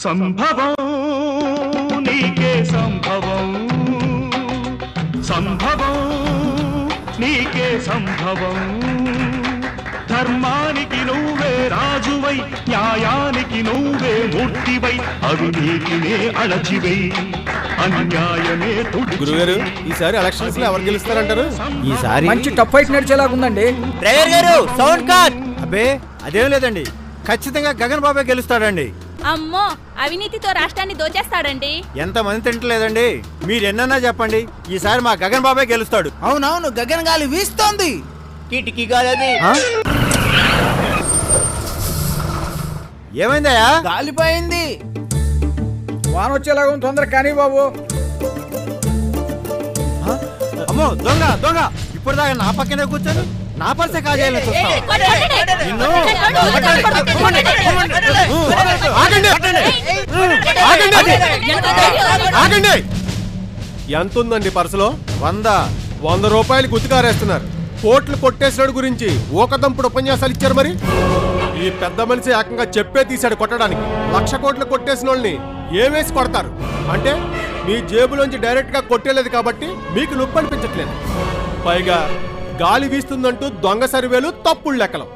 సంభవం నీకే సంభవం, సంభవం నీకే సంభవం. ధర్మానికి నువ్వే రాజువై, న్యాయానికి నువ్వే మూర్తివై, అవినీతినే అణచివై, అన్యాయమే గురుగారు ఈసారి ఎలక్షన్స్ లో ఎవరు గెలుస్తారంటారు? ఈసారి మంచి టఫ్ ఫైట్ నడిచేలాగుందండి. డ్రైవర్ గారు సౌండ్ కార్. అబ్బే అదేం లేదండి, ఖచ్చితంగా గగన్ బాబే గెలుస్తాడండి. అమ్మో, అవినీతితో రాష్ట్రాన్ని దోచేస్తాడండి. ఎంత మంది తింటలేదండి, మీరు ఎన్నన్నా చెప్పండి, ఈసారి మా గగన్ బాబే గెలుస్తాడు. అవునవును, గగన్ గాలి వీస్తోంది. కిటికీ గాలి ఏమైందయ్యా? గాలిపోయింది. వాన వచ్చేలాగా తొందర కానీ బాబు. అమ్మో దొంగ దొంగ, ఇప్పుడు దాకా నా పక్కనే కూర్చొని నా పర్సే కాజేయాలని చూస్తావు. ఎంత ఉందండి పర్సులో? 100 రూపాయలు గుర్తుకారేస్తున్నారు. కోట్లు కొట్టేసినాడు గురించి ఓకదంపుడు ఉపన్యాసాలు ఇచ్చారు. మరి ఈ పెద్ద మనిషి ఏకంగా చెప్పే తీశాడు కొట్టడానికి. 1,00,000 కోట్లు కొట్టేసిన వాళ్ళని ఏమేసి కొడతారు అంటే మీ జేబులోంచి డైరెక్ట్ గా కొట్టేలేదు కాబట్టి మీకు నొప్పి అనిపించట్లేదు. పైగా గాలి వీస్తుందంటూ దొంగ సర్వేలు తప్పుడు లెక్కలు.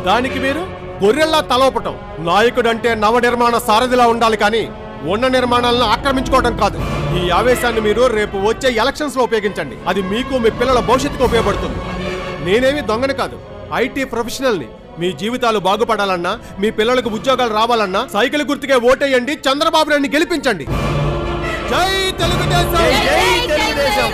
దానికి మీరు గొర్రెల్లా తలవపటం. నాయకుడు అంటే నవ నిర్మాణ సారథిలా ఉండాలి కానీ ఉన్న నిర్మాణాలను ఆక్రమించుకోవడం కాదు. ఈ ఆవేశాన్ని మీరు రేపు వచ్చే ఎలక్షన్స్ లో ఉపయోగించండి. అది మీకు మీ పిల్లల భవిష్యత్తుకు ఉపయోగపడుతుంది. నేనేమి దొంగని కాదు, ఐటీ ప్రొఫెషనల్ని. మీ జీవితాలు బాగుపడాలన్నా, మీ పిల్లలకు ఉద్యోగాలు రావాలన్నా సైకిల్ గుర్తుకే ఓటేయండి, చంద్రబాబు నాయుడిని గెలిపించండి. జై తెలుగుదేశం.